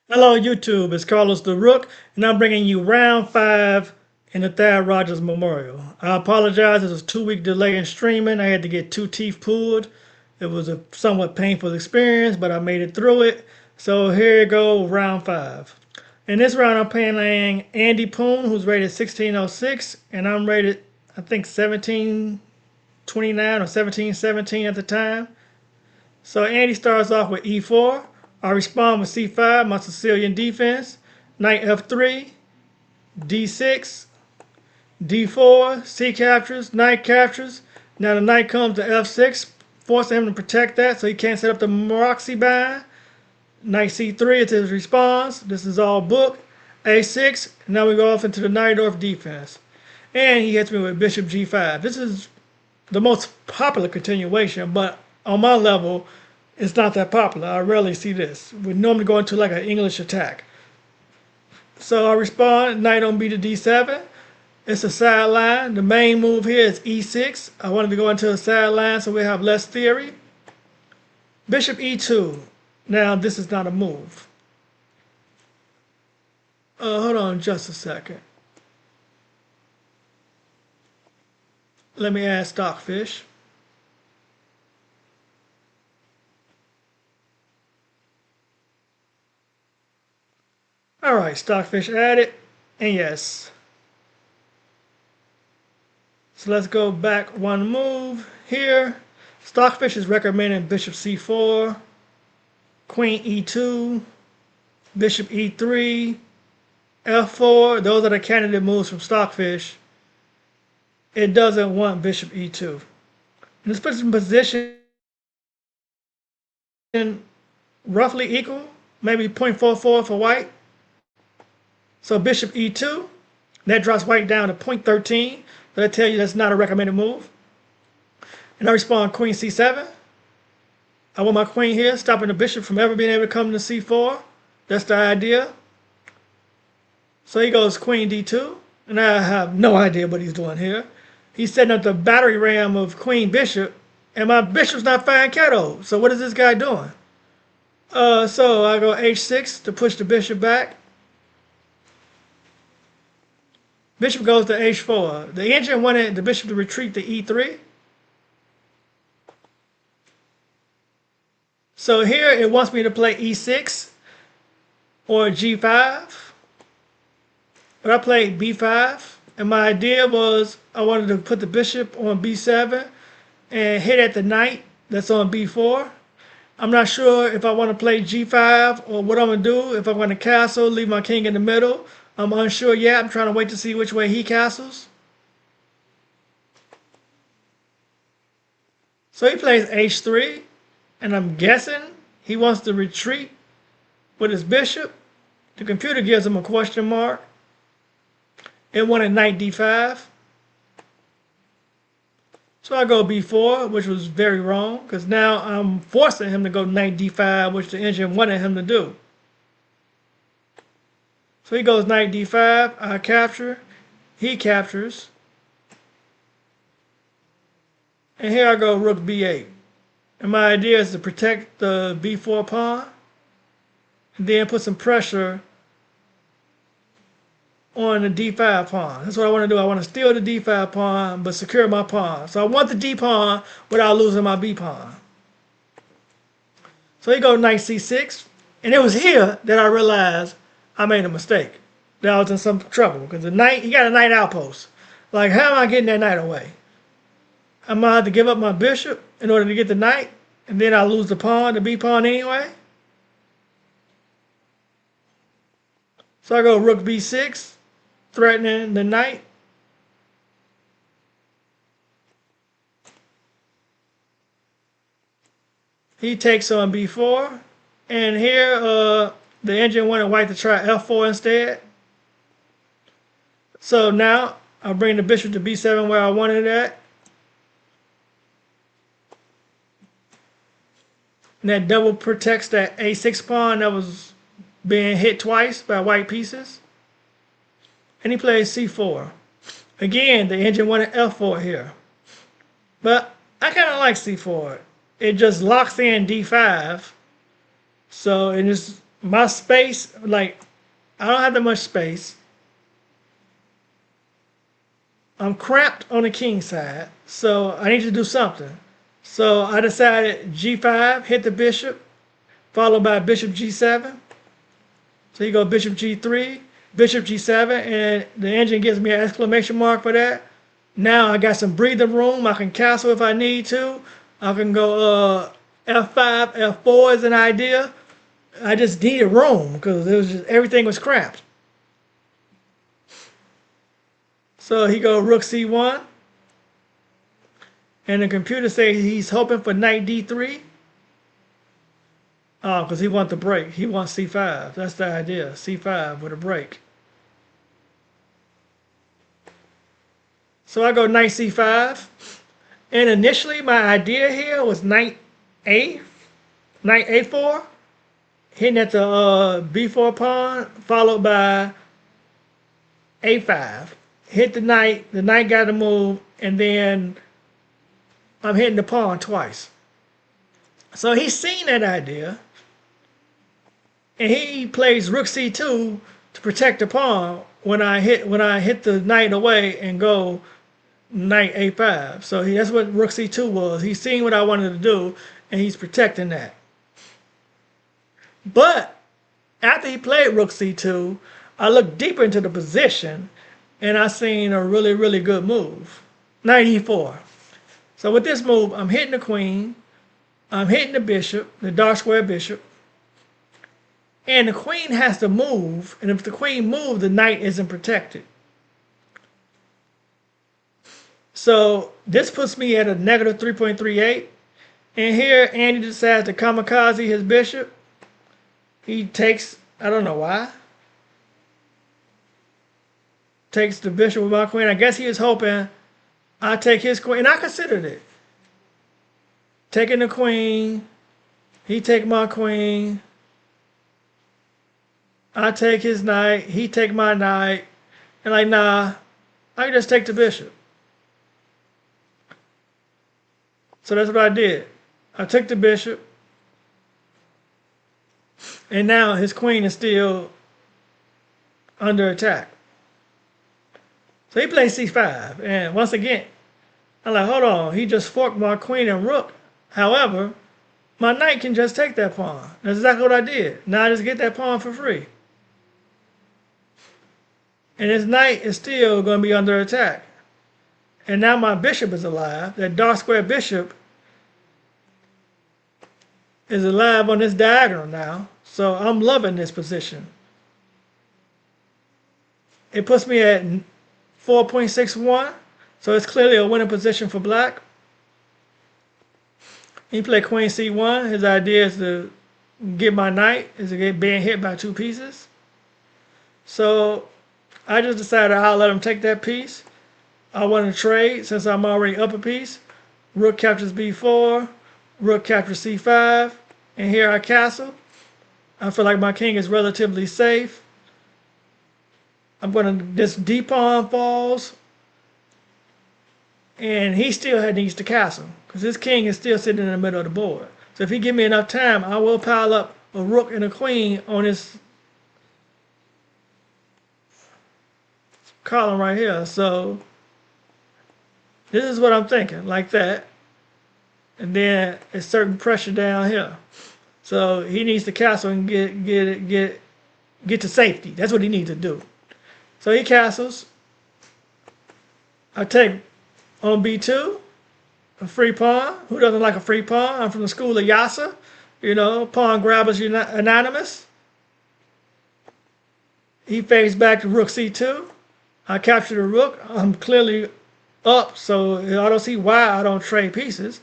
Hello, YouTube. It's Carlos the Rook, and I'm bringing you round five in the Thad Rogers Memorial. I apologize. There's a 2 week delay in streaming. I had to get two teeth pulled. It was a somewhat painful experience, but I made it through it. So here you go, round five. In this round, I'm playing Andy Poon, who's rated 1606, and I'm rated, I think, 1729 or 1717 at the time. So Andy starts off with e4. I respond with c5, my Sicilian defense. Knight f3, d6, d4, c captures, knight captures. Now the knight comes to f6, forcing him to protect that so he can't set up the Maroczy bind. Knight c3 is his response. This is all book. a6, now we go off into the Najdorf defense. And he hits me with bishop g5. This is the most popular continuation, but on my level, it's not that popular. I rarely see this. We normally go into like an English attack. So I respond, knight on b to d7. It's a sideline. The main move here is e6. I wanted to go into a sideline so we have less theory. Bishop e2. Now this is not a move. Hold on just a second. Let me add Stockfish. Alright, Stockfish added. And yes. So let's go back one move here. Stockfish is recommending bishop c4, queen e2, bishop e3, f4. Those are the candidate moves from Stockfish. It doesn't want bishop e2. And this puts in position roughly equal, maybe 0.44 for white. So bishop e2, that drops white down to 0.13. So that tells you that's not a recommended move. And I respond queen c7. I want my queen here, stopping the bishop from ever being able to come to c4. That's the idea. So he goes queen d2. And I have no idea what he's doing here. He's setting up the battery ram of queen bishop. And my bishop's not firing Kato. So what is this guy doing? So I go h6 to push the bishop back. Bishop goes to h4. The engine wanted the bishop to retreat to e3. So here it wants me to play e6 or g5. But I played b5. And my idea was I wanted to put the bishop on b7 and hit at the knight that's on b4. I'm not sure if I want to play g5 or what I'm going to do. If I'm going to castle, leave my king in the middle. I'm unsure yet. I'm trying to wait to see which way he castles. So he plays h3. And I'm guessing he wants to retreat with his bishop. The computer gives him a question mark. It wanted knight d5. So I go b4, which was very wrong, because now I'm forcing him to go knight d5, which the engine wanted him to do. So he goes knight d5, I capture, he captures. And here I go rook b8. And my idea is to protect the b4 pawn, and then put some pressure on the d5 pawn. That's what I want to do. I want to steal the d5 pawn, but secure my pawn. So I want the d pawn without losing my b pawn. So he goes knight c6. And it was here that I realized I made a mistake. That I was in some trouble. Because the knight, he got a knight outpost. Like, how am I getting that knight away? I'm going to have to give up my bishop in order to get the knight. And then I'll lose the pawn, the b pawn anyway. So I go rook b6. Threatening the knight. He takes on b4. And here the engine wanted white to try f4 instead. So now I'll bring the bishop to b7 where I wanted it at. And that double protects that a6 pawn that was being hit twice by white pieces. And he plays c4. Again, the engine wanted f4 here. But I kind of like c4. It just locks in d5. So it just my space, like, I don't have that much space. I'm cramped on the king side, so I need to do something. So I decided g5, hit the bishop, followed by bishop g7. So you go bishop g3, bishop g7, and the engine gives me an exclamation mark for that. Now I got some breathing room. I can castle if I need to. I can go f5, f4 is an idea. I just needed room because it was just everything was cramped. So he go rook c1, and the computer says he's hoping for knight d3. Oh, because he wants the break. He wants c5. That's the idea. c5 with a break. So I go knight c5. And initially my idea here was knight a4, hitting at the b4 pawn, followed by a5. Hit the knight got to move, and then I'm hitting the pawn twice. So he's seen that idea, and he plays rook c2 to protect the pawn when I hit the knight away and go knight a5. So that's what rook c2 was. He's seen what I wanted to do, and he's protecting that. But after he played rook c2, I looked deeper into the position, and I seen a really, really good move. Knight e4. So with this move, I'm hitting the queen, I'm hitting the bishop, the dark square bishop, and the queen has to move, and if the queen moves, the knight isn't protected. So this puts me at a negative 3.38. And here Andy decides to kamikaze his bishop. He takes, I don't know why, takes the bishop with my queen. I guess he was hoping I take his queen, and I considered it. Taking the queen, he take my queen, I take his knight, he take my knight, and like, nah, I can just take the bishop. So that's what I did. I took the bishop, and now his queen is still under attack. So he plays c5, and once again, I'm like, hold on, he just forked my queen and rook. However, my knight can just take that pawn. That's exactly what I did. Now I just get that pawn for free. And his knight is still going to be under attack. And now my bishop is alive. That dark square bishop is alive on this diagonal now. So I'm loving this position. It puts me at 4.61. So it's clearly a winning position for black. He played queen c1. His idea is to get my knight, is to get being hit by two pieces. So I just decided I'll let him take that piece. I want to trade since I'm already up a piece. Rook captures b4, rook captures c5, and here I castle. I feel like my king is relatively safe. I'm going to, this d pawn falls, and he still needs to castle because his king is still sitting in the middle of the board. So if he give me enough time, I will pile up a rook and a queen on this column right here. So this is what I'm thinking, like that. And then a certain pressure down here. So he needs to castle and get to safety. That's what he needs to do. So he castles. I take on b2, a free pawn. Who doesn't like a free pawn? I'm from the school of Yasa. You know, pawn grabbers anonymous. He fades back to rook c2. I capture the rook. I'm clearly up, so I don't see why I don't trade pieces.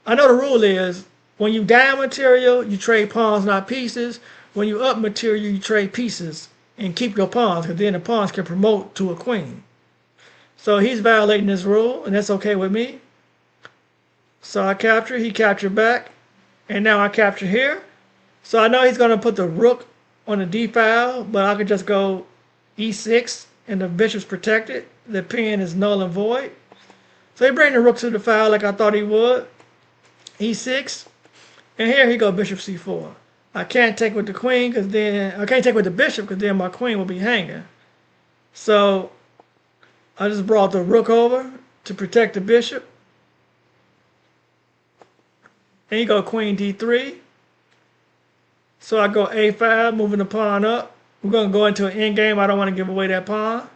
I know the rule is when you down material, you trade pawns, not pieces. When you up material, you trade pieces and keep your pawns, because then the pawns can promote to a queen. So he's violating this rule, and that's okay with me. So I capture, he captured back, and now I capture here. So I know he's going to put the rook on the d file, but I could just go e6, and the bishop's protected. The pin is null and void. So he bring the rook to the file like I thought he would. e6, and here he go bishop c4. I can't take with the queen because then I can't take with the bishop because then my queen will be hanging. So I just brought the rook over to protect the bishop. And you go queen d3. So I go a5, moving the pawn up. We're going to go into an endgame. I don't want to give away that pawn.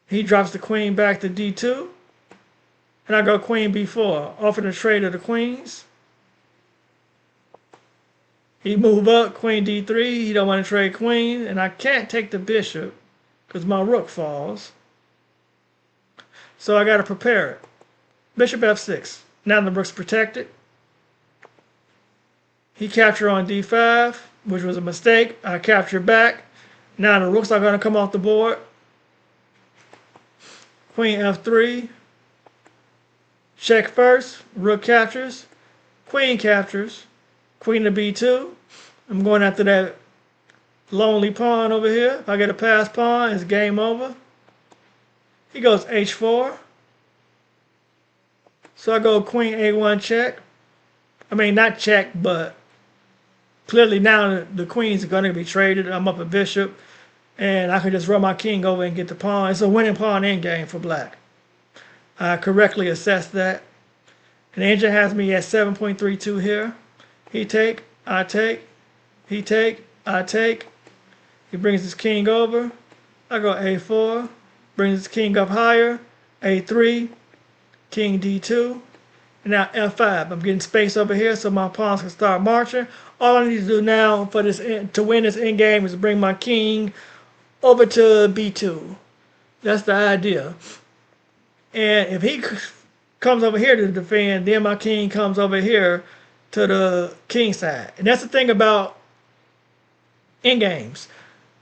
He drops the queen back to d2. And I go queen b4, offering a trade of the queens. He move up, queen d3. He don't want to trade queen. And I can't take the bishop because my rook falls. So I got to prepare it. Bishop f6. Now the rook's protected. He captured on d5, which was a mistake. I captured back. Now the rooks are going to come off the board. Queen f3. Check first. Rook captures. Queen captures. Queen to b2. I'm going after that lonely pawn over here. If I get a pass pawn, it's game over. He goes h4. So I go queen a1 check. I mean, not check, but clearly now the queens are going to be traded. I'm up a bishop, and I can just run my king over and get the pawn. It's a winning pawn endgame for black. I correctly assessed that. And the engine has me at 7.32 here. He take, I take, he take, I take. He brings his king over. I go a4, brings his king up higher, a3, king d2, and now f5. I'm getting space over here so my pawns can start marching. All I need to do now for this to win this endgame is to bring my king over to b2. That's the idea. And if he comes over here to defend, then my king comes over here to the king side. And that's the thing about endgames.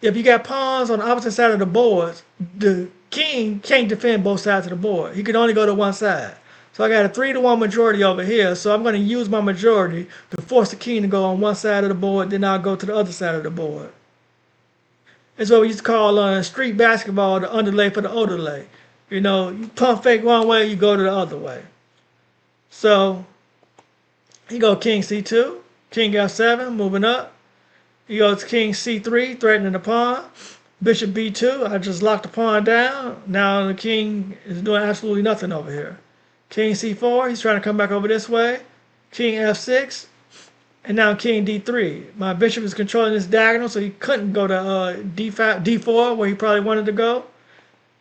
If you got pawns on the opposite side of the board, the king can't defend both sides of the board. He can only go to one side. So I got a 3-1 majority over here. So I'm going to use my majority to force the king to go on one side of the board. Then I'll go to the other side of the board. It's what we used to call street basketball the underlay for the overlay. You know, you pump fake one way, you go to the other way. So he go king c2, king f7, moving up. He goes king c3, threatening the pawn. Bishop b2, I just locked the pawn down. Now the king is doing absolutely nothing over here. King c4, he's trying to come back over this way. King f6, and now king d3. My bishop is controlling this diagonal, so he couldn't go to d5, d4, where he probably wanted to go.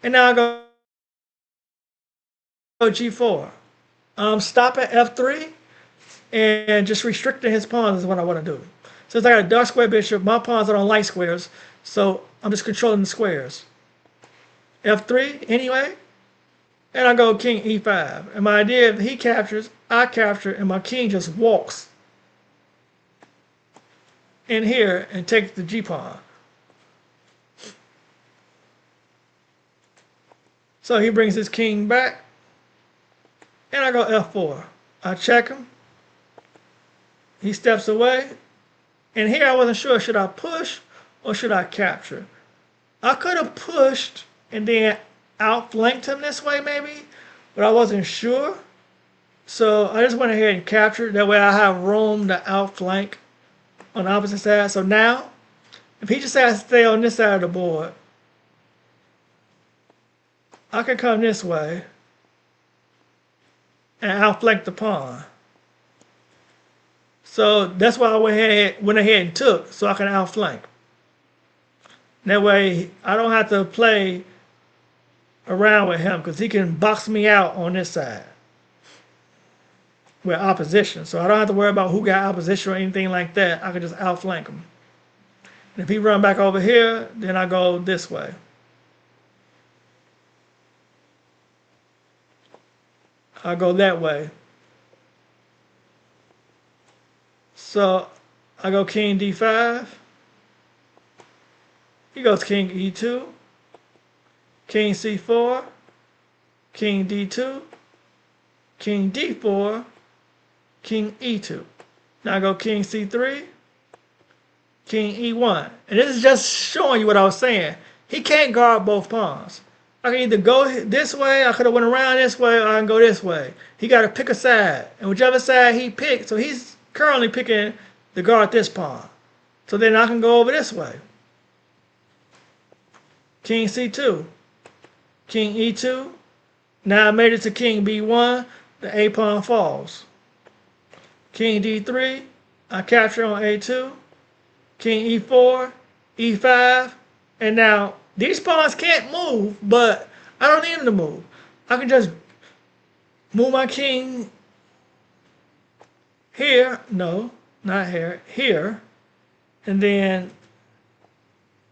And now I go g4. Stop at f3, and just restricting his pawns is what I want to do. Since I got a dark square bishop, my pawns are on light squares, so I'm just controlling the squares. f3 anyway, and I go king e5. And my idea, if he captures, I capture, and my king just walks in here and takes the g-pawn. So he brings his king back, and I go f4. I check him. He steps away. And here I wasn't sure, should I push or should I capture? I could have pushed and then outflanked him this way maybe, but I wasn't sure. So I just went ahead and captured. That way I have room to outflank on the opposite side. So now, if he just has to stay on this side of the board, I can come this way and outflank the pawn. So that's why I went ahead and took, so I can outflank. That way I don't have to play around with him because he can box me out on this side with opposition. So I don't have to worry about who got opposition or anything like that. I can just outflank him. And if he run back over here, then I go this way. I go that way. So I go king d5. He goes king e2. King c4. King d2. King d4. King e2. Now I go king c3. King e1. And this is just showing you what I was saying. He can't guard both pawns. I can either go this way, I could have went around this way, or I can go this way. He got to pick a side. And whichever side he picked, so he's currently picking to guard this pawn. So then I can go over this way. King C2. King E2. Now I made it to King B1. The A pawn falls. King D3. I capture on A2. King E4. E5. And now these pawns can't move, but I don't need them to move. I can just move my king here. No, not here. Here. And then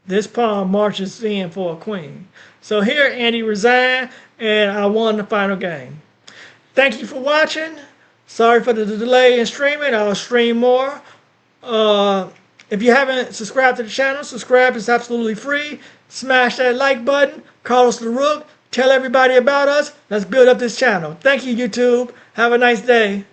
this pawn marches in for a queen. So here Andy resigned, and I won the final game. Thank you for watching. Sorry for the delay in streaming. I'll stream more. If you haven't subscribed to the channel, subscribe. It's absolutely free. Smash that like button. Carlos LaRook. Tell everybody about us. Let's build up this channel. Thank you, YouTube. Have a nice day.